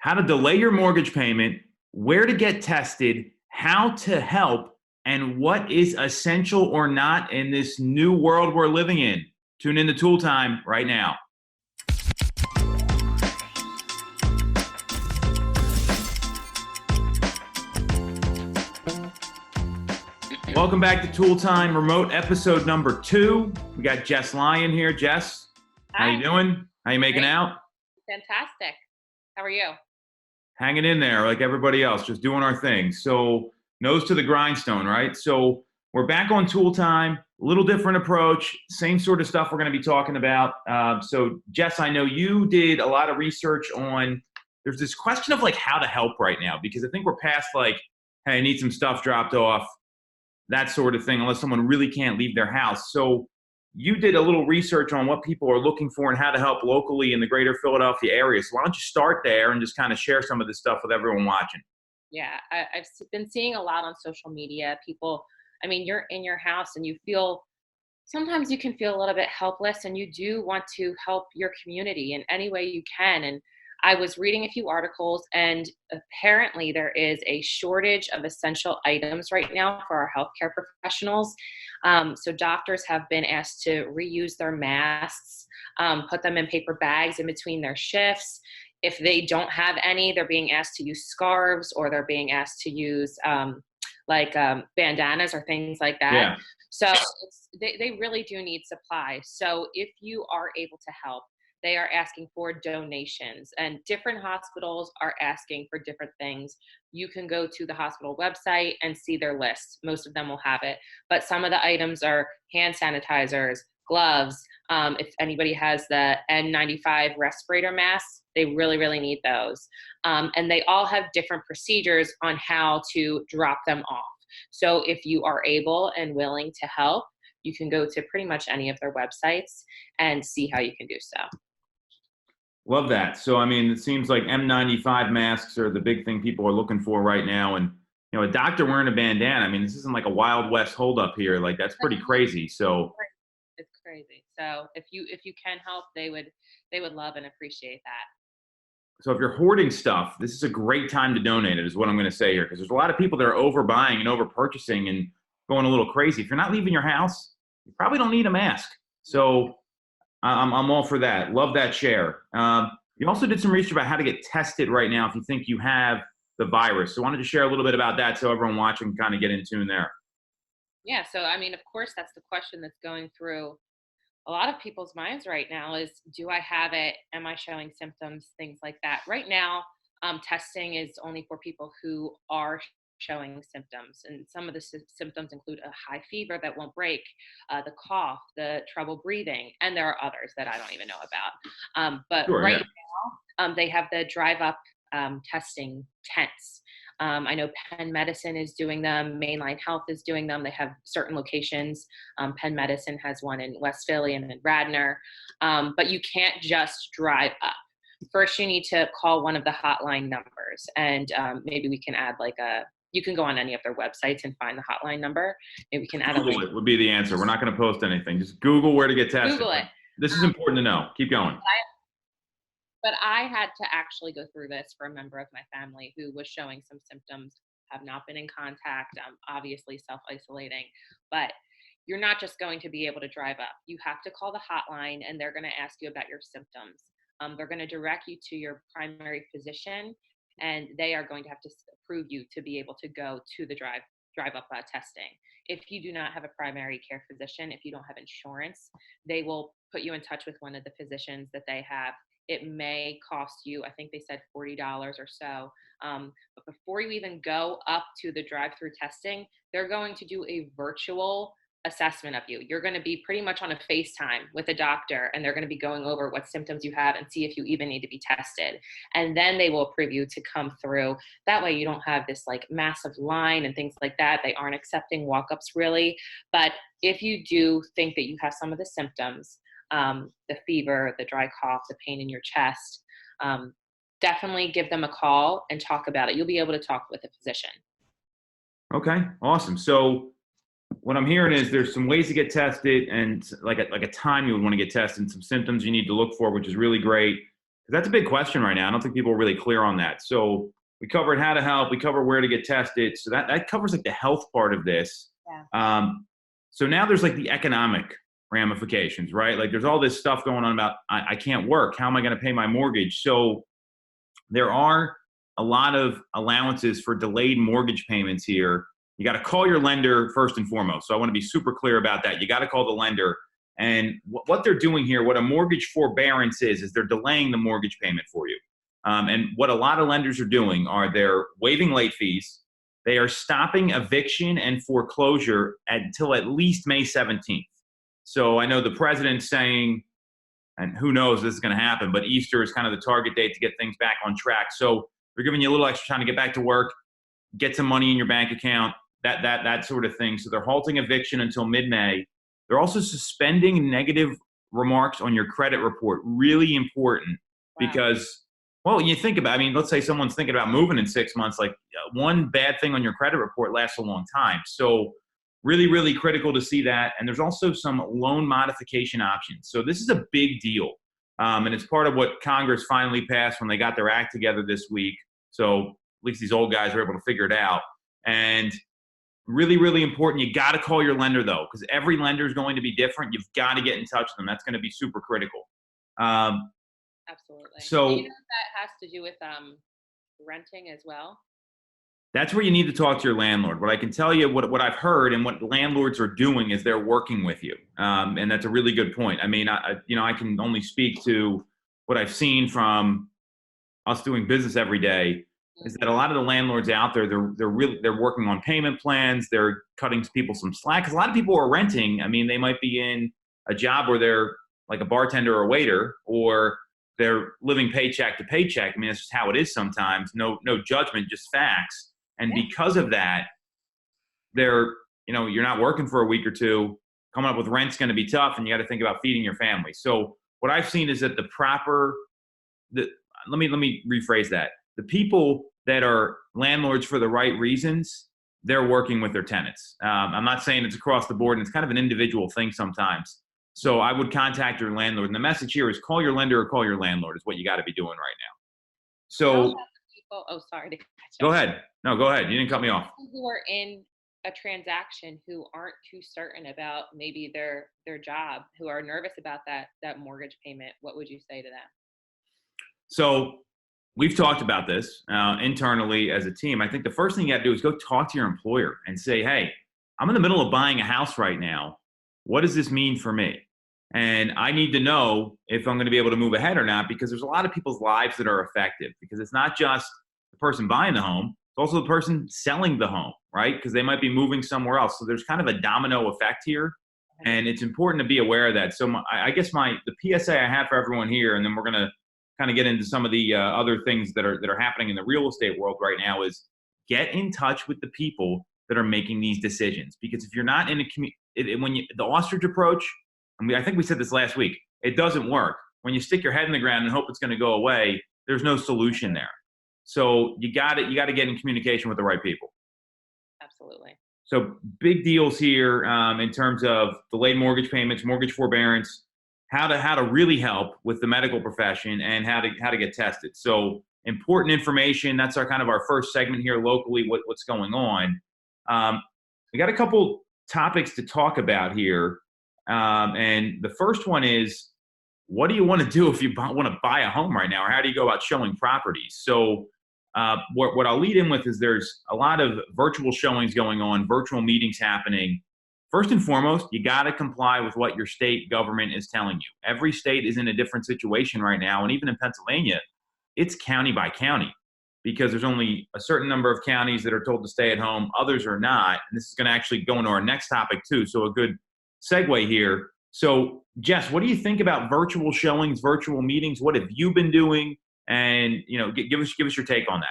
how to delay your mortgage payment, where to get tested, how to help, and what is essential or not in this new world we're living in. Tune in to Toole Time right now. Welcome back to Toole Time Remote episode number 2. We got Jess Lion here. Jess, Hi. how you doing? How you making out? Fantastic. How are you? Hanging in there like everybody else, just doing our thing. So nose to the grindstone, right? So we're back on Toole Time, a little different approach, same sort of stuff we're going to be talking about. So Jess, I know you did a lot of research on, there's this question of like how to help right now, because I think we're past like, hey, I need some stuff dropped off, that sort of thing, unless someone really can't leave their house. So you did a little research on what people are looking for and how to help locally in the greater Philadelphia area. So why don't you start there and just kind of share some of this stuff with everyone watching? Yeah, I've been seeing a lot on social media. People, I mean, you're in your house and you feel, sometimes you can feel a little bit helpless, and you do want to help your community in any way you can. And I was reading a few articles, and apparently there is a shortage of essential items right now for our healthcare professionals. So doctors have been asked to reuse their masks, put them in paper bags in between their shifts. If they don't have any, they're being asked to use scarves, or they're being asked to use bandanas or things like that. Yeah. So they really do need supplies. So if you are able to help, they are asking for donations, and different hospitals are asking for different things. You can go to the hospital website and see their list. Most of them will have it, but some of the items are hand sanitizers, gloves. If anybody has the N95 respirator masks, they really, really need those. And they all have different procedures on how to drop them off. So if you are able and willing to help, you can go to pretty much any of their websites and see how you can do so. Love that. So, I mean, it seems like N95 masks are the big thing people are looking for right now. And, you know, a doctor wearing a bandana, I mean, this isn't like a Wild West holdup here. Like, that's pretty crazy. So It's crazy. So if you can help, they would love and appreciate that. So if you're hoarding stuff, this is a great time to donate it, is what I'm going to say here, because there's a lot of people that are overbuying and overpurchasing and going a little crazy. If you're not leaving your house, you probably don't need a mask. So I'm all for that. Love that share. You also did some research about how to get tested right now if you think you have the virus. So I wanted to share a little bit about that so everyone watching can kind of get in tune there. Yeah. So, I mean, of course, that's the question that's going through a lot of people's minds right now is, do I have it? Am I showing symptoms? Things like that. Right now, testing is only for people who are showing symptoms. And some of the symptoms include a high fever that won't break, the cough, the trouble breathing, and there are others that I don't even know about. But Sure, right yeah. now, they have the drive-up testing tents. I know Penn Medicine is doing them. Mainline Health is doing them. They have certain locations. Penn Medicine has one in West Philly and in Radnor. But you can't just drive up. First, you need to call one of the hotline numbers. And maybe we can add you can go on any of their websites and find the hotline number. Maybe we can add a link. Google it would be the answer. We're not going to post anything. Just Google where to get tested. Google it. This is important to know. Keep going. But I had to actually go through this for a member of my family who was showing some symptoms, have not been in contact, obviously self-isolating. But you're not just going to be able to drive up. You have to call the hotline, and they're going to ask you about your symptoms. They're going to direct you to your primary physician, and they are going to have to approve you to be able to go to the drive-up testing. If you do not have a primary care physician, if you don't have insurance, they will put you in touch with one of the physicians that they have. It may cost you, I think they said $40 or so. But before you even go up to the drive-through testing, they're going to do a virtual assessment of you. You're going to be pretty much on a FaceTime with a doctor, and they're going to be going over what symptoms you have and see if you even need to be tested. And then they will approve you to come through. That way you don't have this like massive line and things like that. They aren't accepting walk-ups really. But if you do think that you have some of the symptoms, the fever, the dry cough, the pain in your chest, definitely give them a call and talk about it. You'll be able to talk with a physician. Okay, awesome. So what I'm hearing is there's some ways to get tested and like a time you would want to get tested and some symptoms you need to look for, which is really great. That's a big question right now. I don't think people are really clear on that. So we covered how to help. We covered where to get tested. So that covers like the health part of this. Yeah. So now there's like the economic ramifications, right? Like there's all this stuff going on about I can't work. How am I going to pay my mortgage? So there are a lot of allowances for delayed mortgage payments here. You got to call your lender first and foremost. So I want to be super clear about that. You got to call the lender. And what they're doing here, what a mortgage forbearance is they're delaying the mortgage payment for you. And what a lot of lenders are doing are they're waiving late fees. They are stopping eviction and foreclosure until at least May 17th. So I know the president's saying, and who knows if this is going to happen, but Easter is kind of the target date to get things back on track. So they're giving you a little extra time to get back to work, get some money in your bank account, that sort of thing. So they're halting eviction until mid-May. They're also suspending negative remarks on your credit report. Really important. Wow. Because, well, you think about, I mean, let's say someone's thinking about moving in 6 months, like one bad thing on your credit report lasts a long time. So really, really critical to see that. And there's also some loan modification options. So this is a big deal. And it's part of what Congress finally passed when they got their act together this week. So at least these old guys were able to figure it out. And really, really important. You got to call your lender, though, because every lender is going to be different. You've got to get in touch with them. That's going to be super critical. Absolutely. So Do you know if that has to do with renting as well? that's where you need to talk to your landlord. What I can tell you, what I've heard and what landlords are doing is they're working with you. And that's a really good point. I mean, I can only speak to what I've seen from us doing business every day. Is that a lot of the landlords out there, they're working on payment plans. They're cutting people some slack. Because a lot of people are renting. I mean, they might be in a job where they're like a bartender or a waiter, or they're living paycheck to paycheck. I mean, that's just how it is sometimes. No judgment, just facts. And because of that, you're not working for a week or two. Coming up with rent's going to be tough, and you got to think about feeding your family. So what I've seen is that let me rephrase that. The people that are landlords for the right reasons, they're working with their tenants. I'm not saying it's across the board, and it's kind of an individual thing sometimes. So I would contact your landlord. And the message here is call your lender or call your landlord is what you got to be doing right now. So Sorry to cut you go off. ahead. No, go ahead. You didn't cut me off. People who are in a transaction who aren't too certain about maybe their job, who are nervous about that mortgage payment, what would you say to them? So we've talked about this internally as a team. I think the first thing you got to do is go talk to your employer and say, hey, I'm in the middle of buying a house right now. What does this mean for me? And I need to know if I'm going to be able to move ahead or not, because there's a lot of people's lives that are affected, because it's not just the person buying the home, it's also the person selling the home, right? Because they might be moving somewhere else. So there's kind of a domino effect here. And it's important to be aware of that. So I guess the PSA I have for everyone here, and then we're going to kind of get into some of the other things that are happening in the real estate world right now, is get in touch with the people that are making these decisions. Because if you're not in a community, the ostrich approach, I think we said this last week, it doesn't work. When you stick your head in the ground and hope it's going to go away, there's no solution there. So you got to get in communication with the right people. Absolutely. So big deals here in terms of delayed mortgage payments, mortgage forbearance, how to really help with the medical profession, and how to get tested. So important information. That's our kind of our first segment here locally. What's going on? We got a couple topics to talk about here, and the first one is, what do you want to do if you want to buy a home right now, or how do you go about showing properties? So what I'll lead in with is there's a lot of virtual showings going on, virtual meetings happening. First and foremost, you got to comply with what your state government is telling you. Every state is in a different situation right now, and even in Pennsylvania, it's county by county, because there's only a certain number of counties that are told to stay at home, others are not. And this is going to actually go into our next topic too, so a good segue here. So Jess, what do you think about virtual showings, virtual meetings? What have you been doing? And give us your take on that.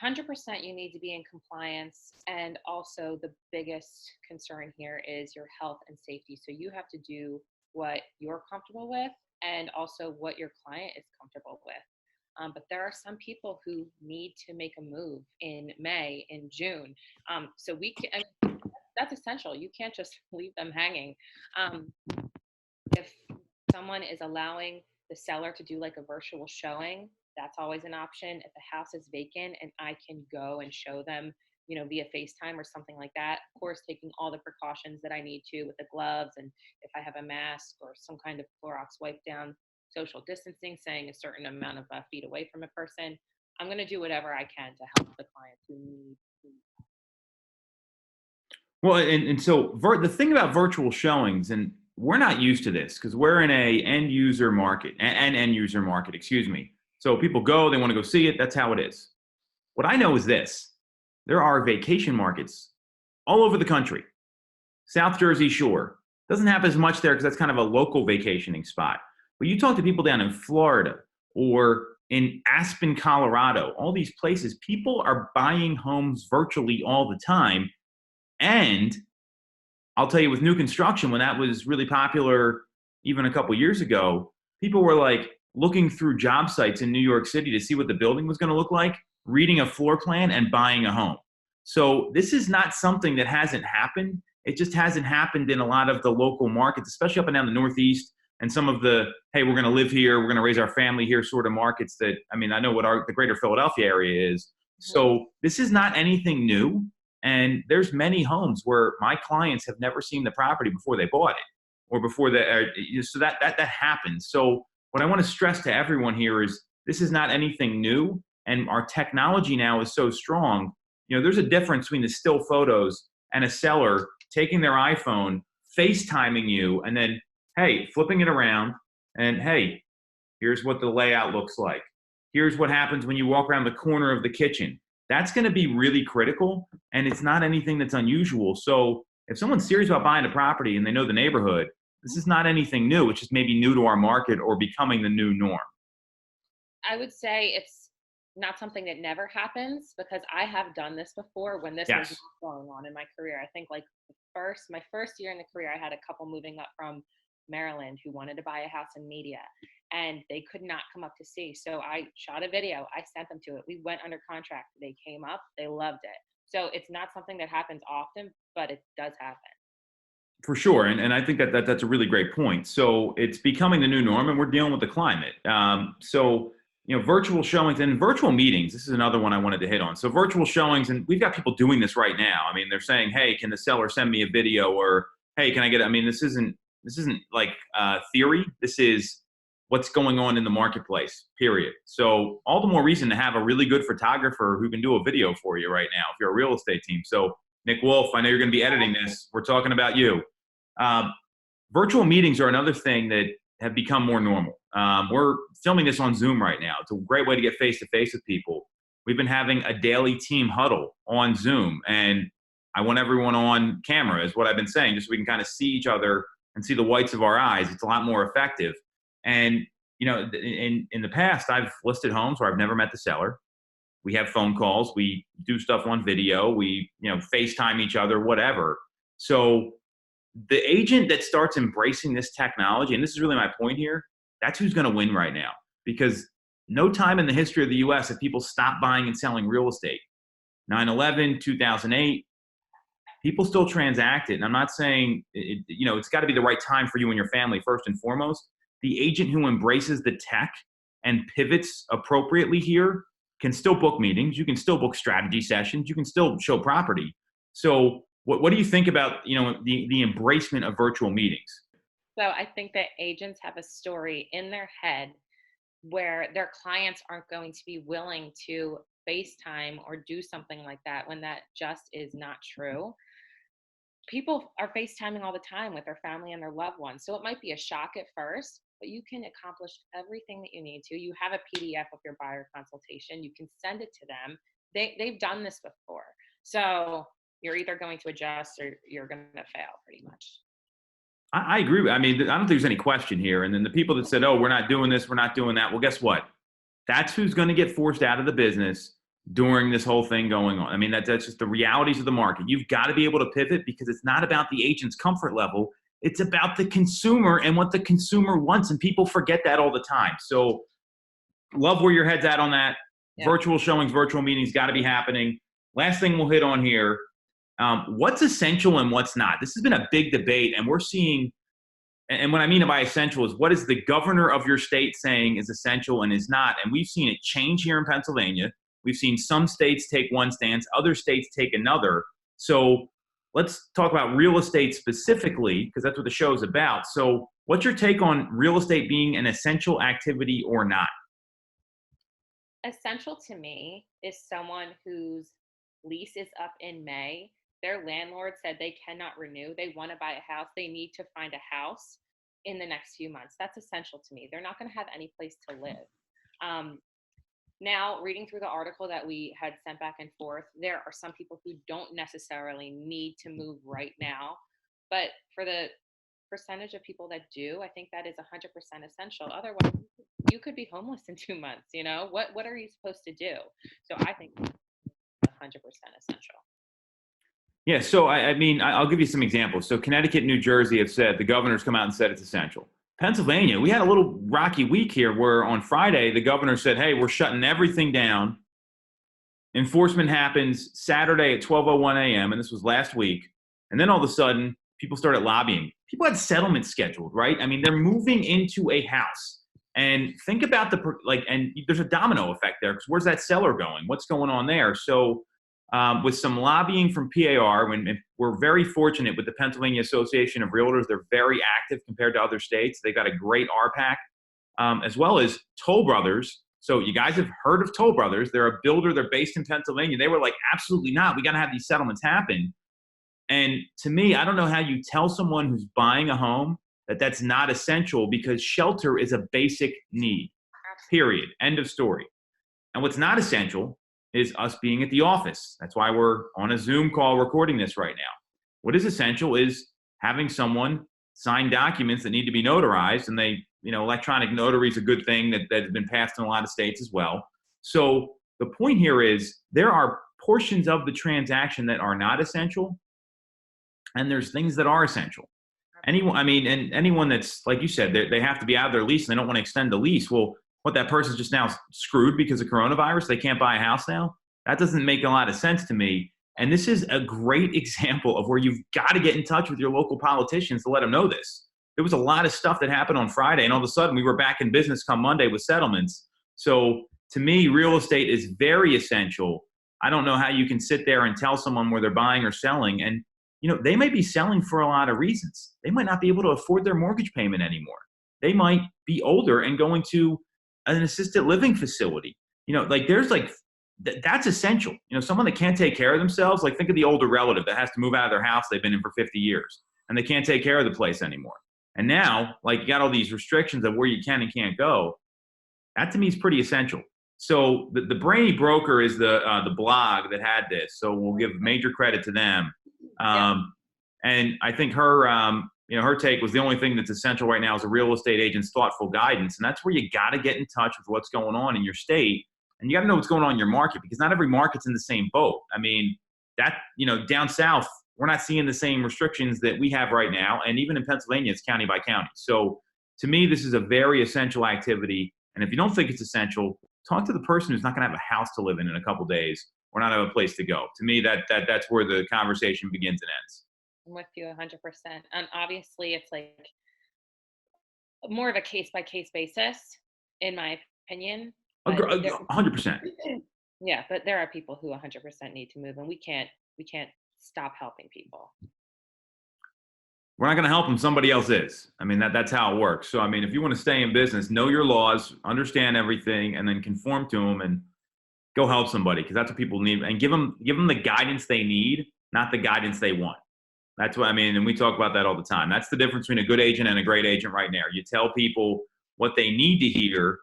100% you need to be in compliance, and also the biggest concern here is your health and safety. So you have to do what you're comfortable with, and also what your client is comfortable with. But there are some people who need to make a move in May, in June. So that's essential. You can't just leave them hanging. If someone is allowing the seller to do like a virtual showing, that's always an option. If the house is vacant and I can go and show them, via FaceTime or something like that, of course, taking all the precautions that I need to with the gloves, and if I have a mask or some kind of Clorox wipe down, social distancing, saying a certain amount of feet away from a person, I'm going to do whatever I can to help the clients who need. Well, and so the thing about virtual showings, and we're not used to this because we're in a end user market, an end user market, excuse me. So people go, they want to go see it. That's how it is. What I know is this: there are vacation markets all over the country. South Jersey Shore doesn't happen as much there because that's kind of a local vacationing spot. But you talk to people down in Florida or in Aspen, Colorado, all these places, people are buying homes virtually all the time. And I'll tell you, with new construction, when that was really popular even a couple years ago, people were like looking through job sites in New York City to see what the building was going to look like, reading a floor plan, and buying a home. So this is not something that hasn't happened. It just hasn't happened in a lot of the local markets, especially up and down the Northeast and some of the, hey, we're going to live here, we're going to raise our family here sort of markets that, I mean, I know what the greater Philadelphia area is. So this is not anything new. And there's many homes where my clients have never seen the property before they bought it or before so that happens. So what I want to stress to everyone here is this is not anything new. And our technology now is so strong. There's a difference between the still photos and a seller taking their iPhone, FaceTiming you, and then, hey, flipping it around, and hey, here's what the layout looks like. Here's what happens when you walk around the corner of the kitchen. That's going to be really critical, and it's not anything that's unusual. So if someone's serious about buying a property and they know the neighborhood, this is not anything new. It's just maybe new to our market or becoming the new norm. I would say it's not something that never happens, because I have done this before when this was Yes. going on in my career. I think like my first year in the career, I had a couple moving up from Maryland who wanted to buy a house in Media, and they could not come up to see. So I shot a video, I sent them to it. We went under contract. They came up, they loved it. So it's not something that happens often, but it does happen. For sure, and I think that's a really great point. So it's becoming the new norm, and we're dealing with the climate. So virtual showings and virtual meetings. This is another one I wanted to hit on. So virtual showings, and we've got people doing this right now. I mean, they're saying, "Hey, can the seller send me a video?" Or, "Hey, can I get?" I mean, this isn't like theory. This is what's going on in the marketplace. Period. So all the more reason to have a really good photographer who can do a video for you right now if you're a real estate team. So Nick Wolf, I know you're going to be editing this. We're talking about you. Virtual meetings are another thing that have become more normal. We're filming this on Zoom right now. It's a great way to get face-to-face with people. We've been having a daily team huddle on Zoom, and I want everyone on camera is what I've been saying, just so we can kind of see each other and see the whites of our eyes. It's a lot more effective. And, in the past, I've listed homes where I've never met the seller. We have phone calls. We do stuff on video. We, FaceTime each other, whatever. So the agent that starts embracing this technology, and this is really my point here, that's who's going to win right now. Because no time in the history of the U.S. have people stopped buying and selling real estate. 9/11, 2008, people still transact it. And I'm not saying, it's got to be the right time for you and your family first and foremost. The agent who embraces the tech and pivots appropriately here can still book meetings. You can still book strategy sessions. You can still show property. So what do you think about, the embracement of virtual meetings? So I think that agents have a story in their head where their clients aren't going to be willing to FaceTime or do something like that when that just is not true. People are FaceTiming all the time with their family and their loved ones. So it might be a shock at first, but you can accomplish everything that you need to. You have a PDF of your buyer consultation. You can send it to them. They've done this before. So you're either going to adjust or you're going to fail pretty much. I agree. I mean, I don't think there's any question here. And then the people that said, "Oh, we're not doing this, we're not doing that." Well, guess what? That's who's going to get forced out of the business during this whole thing going on. I mean, that's just the realities of the market. You've got to be able to pivot because it's not about the agent's comfort level. It's about the consumer and what the consumer wants. And people forget that all the time. So love where your head's at on that. Yeah. Virtual showings, virtual meetings got to be happening. Last thing we'll hit on here. What's essential and what's not? This has been a big debate, and we're seeing And what I mean by essential is what is the governor of your state saying is essential and is not. And we've seen it change here in Pennsylvania. We've seen some states take one stance, other states take another. So let's talk about real estate specifically, because that's what the show is about. So what's your take on real estate being an essential activity or not? Essential to me is someone whose lease is up in May. Their landlord said they cannot renew. They want to buy a house. They need to find a house in the next few months. That's essential to me. They're not going to have any place to live. Now, reading through the article that we had sent back and forth, there are some people who don't necessarily need to move right now. But for the percentage of people that do, I think that is 100% essential. Otherwise, you could be homeless in 2 months. What are you supposed to do? So I think 100% essential. Yeah, so I mean, I'll give you some examples. So Connecticut, New Jersey have said, the governor's come out and said it's essential. Pennsylvania, we had a little rocky week here where on Friday, the governor said, hey, we're shutting everything down. Enforcement happens Saturday at 12:01 a.m., and this was last week. And then all of a sudden, people started lobbying. People had settlements scheduled, right? I mean, they're moving into a house. And think about and there's a domino effect there, because where's that seller going? What's going on there? So with some lobbying from PAR, we're very fortunate with the Pennsylvania Association of Realtors. They're very active compared to other states. They got a great RPAC, as well as Toll Brothers. So you guys have heard of Toll Brothers. They're a builder. They're based in Pennsylvania. They were like, absolutely not. We got to have these settlements happen. And to me, I don't know how you tell someone who's buying a home that that's not essential, because shelter is a basic need, period. End of story. And what's not essential is us being at the office. That's why we're on a Zoom call recording this right now. What is essential is having someone sign documents that need to be notarized, and electronic notary is a good thing that has been passed in a lot of states as well. So the point here is there are portions of the transaction that are not essential, and there's things that are essential. Anyone that's, like you said, they have to be out of their lease and they don't want to extend the lease. Well, what, that person's just now screwed because of coronavirus? They can't buy a house now? That doesn't make a lot of sense to me. And this is a great example of where you've got to get in touch with your local politicians to let them know this. There was a lot of stuff that happened on Friday, and all of a sudden we were back in business come Monday with settlements. So to me, real estate is very essential. I don't know how you can sit there and tell someone where they're buying or selling. And they might be selling for a lot of reasons. They might not be able to afford their mortgage payment anymore. They might be older and going to an assisted living facility. That's essential. Someone that can't take care of themselves, like think of the older relative that has to move out of their house they've been in for 50 years, and they can't take care of the place anymore. And now, you got all these restrictions of where you can and can't go. That to me is pretty essential. So the Brainy Broker is the blog that had this. So we'll give major credit to them. And I think her take was the only thing that's essential right now is a real estate agent's thoughtful guidance. And that's where you got to get in touch with what's going on in your state. And you got to know what's going on in your market, because not every market's in the same boat. I mean, down south, we're not seeing the same restrictions that we have right now. And even in Pennsylvania, it's county by county. So to me, this is a very essential activity. And if you don't think it's essential, talk to the person who's not going to have a house to live in a couple days or not have a place to go. To me, that's where the conversation begins and ends. I'm with you 100%. And obviously, it's like more of a case-by-case basis, in my opinion. 100%. Yeah, but there are people who 100% need to move, and we can't stop helping people. We're not going to help them. Somebody else is. I mean, that's how it works. So, I mean, if you want to stay in business, know your laws, understand everything, and then conform to them and go help somebody, because that's what people need. And give them the guidance they need, not the guidance they want. That's what I mean. And we talk about that all the time. That's the difference between a good agent and a great agent right now. You tell people what they need to hear,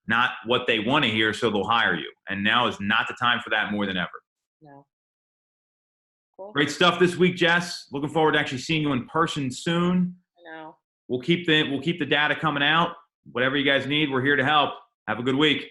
not what they want to hear, so they'll hire you. And now is not the time for that more than ever. No. Cool. Great stuff this week, Jess. Looking forward to actually seeing you in person soon. I know. We'll keep the data coming out. Whatever you guys need, we're here to help. Have a good week.